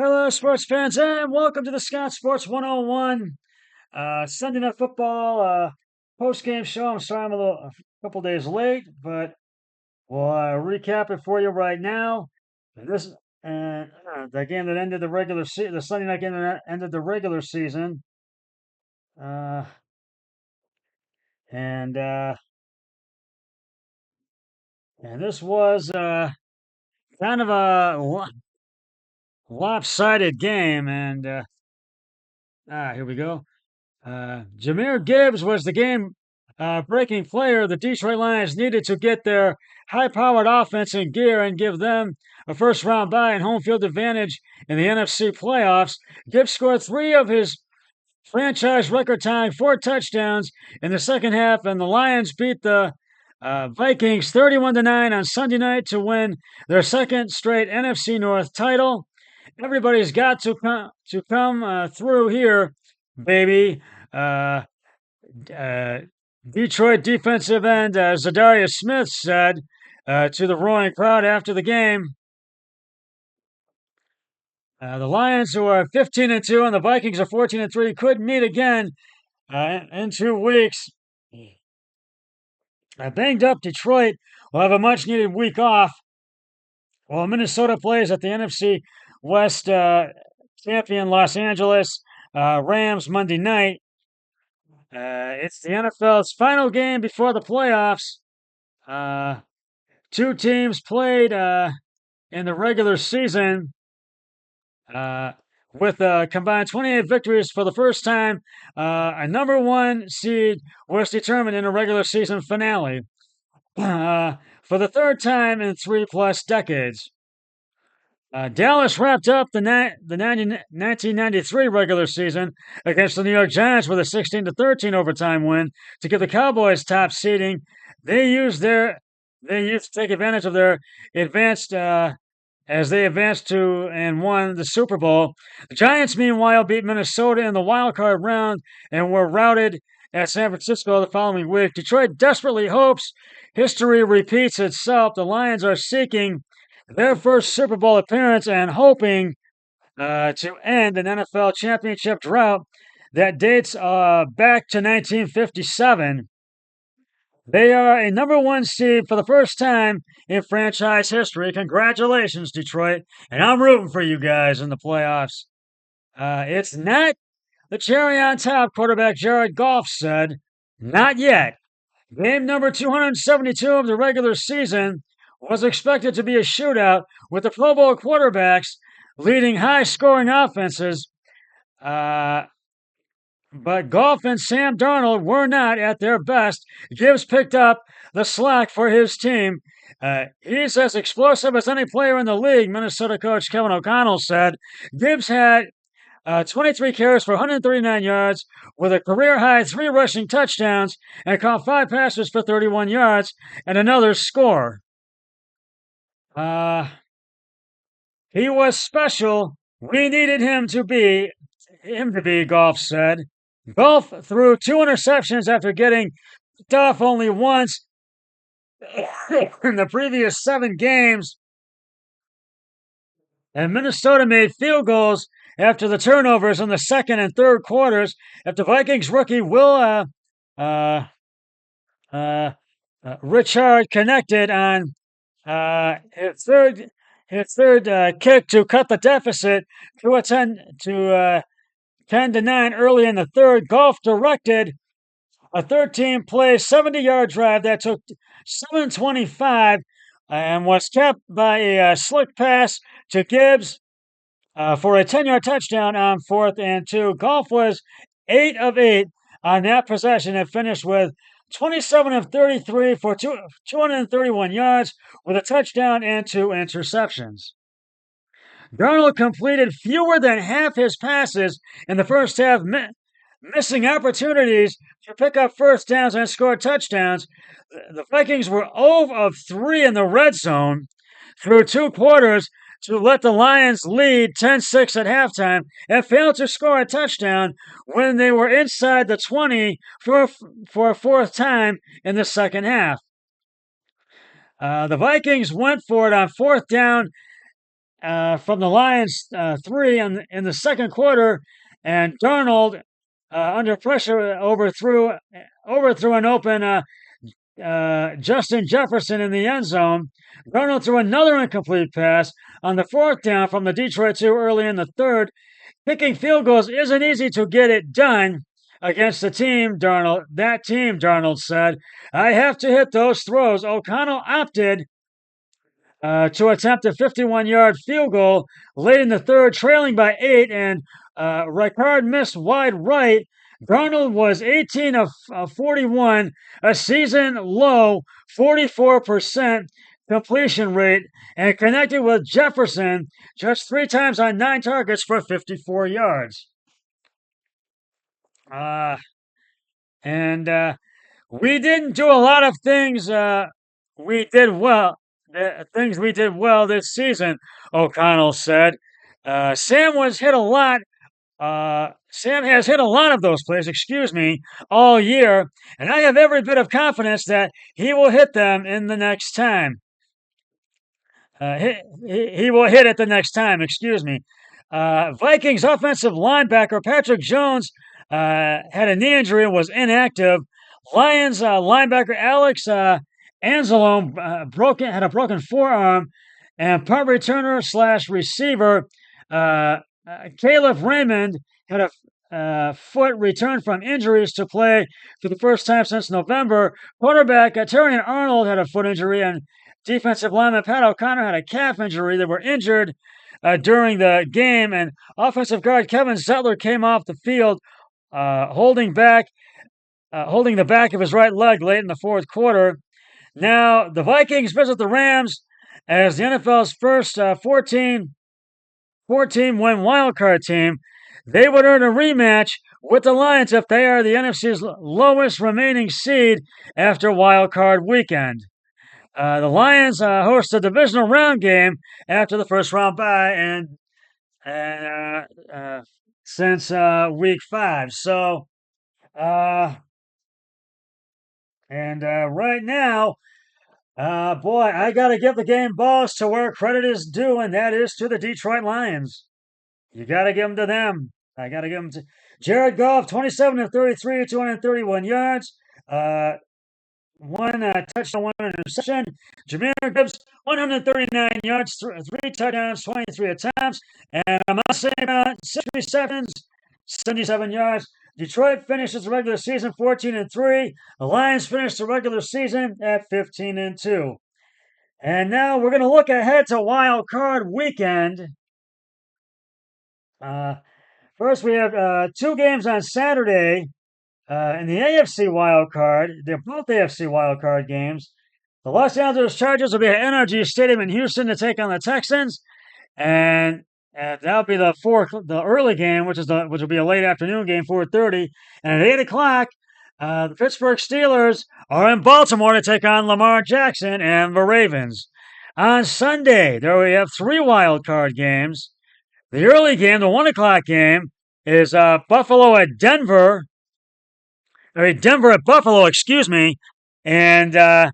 Hello, sports fans, and welcome to the Scott Sports 101 Sunday Night Football post-game show. I'm sorry I'm a couple days late, but we'll recap it for you right now. This the game that ended the Sunday night game that ended the regular season, uh, and uh, and this was kind of a lopsided game. And here we go. Jahmyr Gibbs was the game breaking player the Detroit Lions needed to get their high powered offense in gear and give them a first round bye and home field advantage in the NFC playoffs. Gibbs scored three of his franchise record tying four touchdowns in the second half, and the Lions beat the Vikings 31-9 on Sunday night to win their second straight NFC North title. Everybody's got to come through here, baby. Uh, uh, Detroit defensive end Zadarius Smith said to the roaring crowd after the game. The Lions, who are 15-2, and the Vikings are 14-3, could meet again in 2 weeks. Banged up Detroit will have a much-needed week off, while Minnesota plays at the NFC West champion Los Angeles Rams Monday night. It's the NFL's final game before the playoffs. Two teams played in the regular season with combined 28 victories for the first time. A number one seed was determined in a regular season finale for the third time in 3+ decades. Dallas wrapped up the 1993 regular season against the New York Giants with a 16-13 overtime win to give the Cowboys top seeding. They used to take advantage of their advanced as they advanced to and won the Super Bowl. The Giants, meanwhile, beat Minnesota in the wild card round and were routed at San Francisco the following week. Detroit desperately hopes history repeats itself. The Lions are seeking their first Super Bowl appearance and hoping to end an NFL championship drought that dates back to 1957. They are a number one seed for the first time in franchise history. Congratulations, Detroit. And I'm rooting for you guys in the playoffs. It's not the cherry on top, quarterback Jared Goff said. Not yet. Game number 272 of the regular season was expected to be a shootout with the Pro Bowl quarterbacks leading high-scoring offenses, but Goff and Sam Darnold were not at their best. Gibbs picked up the slack for his team. He's as explosive as any player in the league, Minnesota coach Kevin O'Connell said. Gibbs had 23 carries for 139 yards with a career-high 3 rushing touchdowns and caught 5 passes for 31 yards and another score. He was special. We needed him to be, Goff said. Goff threw 2 interceptions after getting picked off only once in the previous 7 games. And Minnesota made field goals after the turnovers in the second and third quarters. After Vikings rookie Will Richard connected on his third kick to cut the deficit to a 10-9 early in the third. Goff directed a 13-play, 70-yard drive that took 7:25 and was capped by a slick pass to Gibbs for a 10-yard touchdown on 4th and 2. Goff was 8 of 8 on that possession and finished with 27 of 33 for 231 yards with a touchdown and 2 interceptions. Darnold completed fewer than half his passes in the first half, missing opportunities to pick up first downs and score touchdowns. The Vikings were 0 of 3 in the red zone through 2 quarters to let the Lions lead 10-6 at halftime and failed to score a touchdown when they were inside the 20 for a 4th time in the second half. The Vikings went for it on 4th down from the Lions 3 in the second quarter, and Darnold, under pressure, overthrew an open Justin Jefferson in the end zone. Darnold threw another incomplete pass on the fourth down from the Detroit 2 early in the third. Kicking field goals isn't easy to get it done against the team, Darnold. That team, Darnold said. I have to hit those throws. O'Connell opted to attempt a 51-yard field goal late in the third, trailing by 8, and Ricard missed wide right. Darnold was 18 of 41, a season low 44% completion rate, and connected with Jefferson just 3 times on 9 targets for 54 yards. And we didn't do a lot of things we did well. Things we did well this season, O'Connell said. Sam was hit a lot. Sam has hit a lot of those plays, all year, and I have every bit of confidence that he will hit them in the next time. He will hit it the next time, Vikings offensive linebacker Patrick Jones had a knee injury and was inactive. Lions linebacker Alex Anzalone had a broken forearm, and punt returner / receiver Caleb Raymond had a foot returned from injuries to play for the first time since November. Quarterback Terrion Arnold had a foot injury, and defensive lineman Pat O'Connor had a calf injury. They were injured during the game, and offensive guard Kevin Zettler came off the field holding the back of his right leg late in the fourth quarter. Now, the Vikings visit the Rams as the NFL's first 14-win wildcard team. They would earn a rematch with the Lions if they are the NFC's lowest remaining seed after wildcard weekend. The Lions host a divisional round game after the first round bye, and since week 5. So, right now, boy, I got to give the game balls to where credit is due, and that is to the Detroit Lions. You got to give them to them. I got to give them to Jared Goff, 27 of 33, 231 yards. One touchdown, one interception. Jahmyr Gibbs, 139 yards, 3 touchdowns, 23 attempts. And Amos St. Brown, 6 receptions, 77 yards. Detroit finishes the regular season 14-3. The Lions finished the regular season at 15-2. And now we're going to look ahead to Wild Card Weekend. First, we have 2 games on Saturday in the AFC Wild Card. They're both AFC Wild Card games. The Los Angeles Chargers will be at NRG Stadium in Houston to take on the Texans, and that'll be the early game, which will be a late afternoon game, 4:30. And at 8 o'clock, the Pittsburgh Steelers are in Baltimore to take on Lamar Jackson and the Ravens. On Sunday, there we have 3 wild card games. The early game, the 1 o'clock game, is Buffalo at Denver. Denver at Buffalo, and that's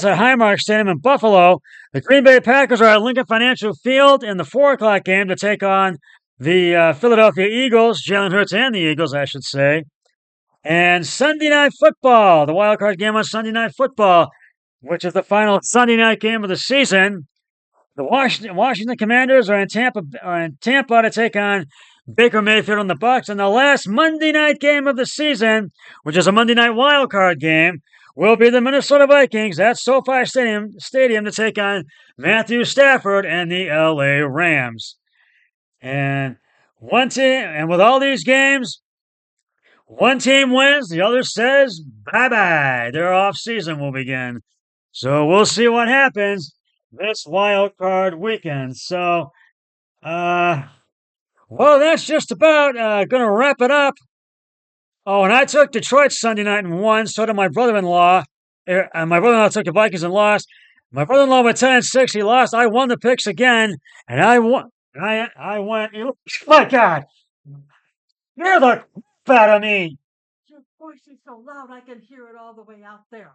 at Highmark Stadium in Buffalo. The Green Bay Packers are at Lincoln Financial Field in the 4 o'clock game to take on the Philadelphia Eagles, Jalen Hurts and the Eagles, I should say. And Sunday Night Football, the wild card game on Sunday Night Football, which is the final Sunday night game of the season. The Washington Commanders are in Tampa to take on Baker Mayfield and the Bucs, and the last Monday night game of the season, which is a Monday night wild card game, will be the Minnesota Vikings at SoFi Stadium to take on Matthew Stafford and the LA Rams. And with all these games, one team wins, the other says bye-bye. Their off-season will begin. So we'll see what happens this wild card weekend. So, well, that's just about going to wrap it up. Oh, and I took Detroit Sunday night and won. So did my brother-in-law. And my brother-in-law took the Vikings and lost. My brother-in-law went 10-6. He lost. I won the picks again, and I won. I went. My God, you're the crap out of me. Your voice is so loud I can hear it all the way out there.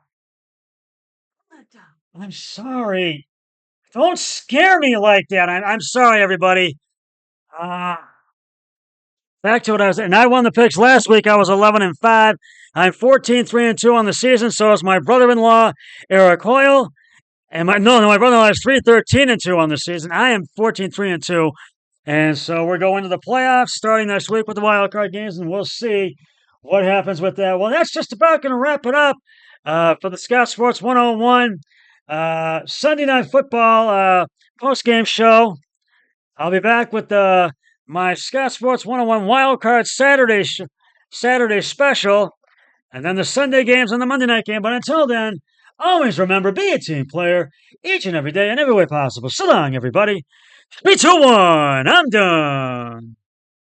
I'm sorry. Don't scare me like that. I'm sorry, everybody. Uh, Back to what I was, and I won the picks last week. I was 11-5. I'm 14-3-2 on the season. So is my brother-in-law, Eric Hoyle. And my brother-in-law is 3-13-2 on the season. I am 14-3-2. And so we're going to the playoffs starting next week with the wild card games, and we'll see what happens with that. Well, that's just about going to wrap it up for the Scott Sports 101 Sunday Night Football post-game show. I'll be back with my Scott Sports 101 Wild Card Saturday special, and then the Sunday games and the Monday night game. But until then, always remember, be a team player each and every day in every way possible. So long, everybody. 3, 2, 1. I'm done.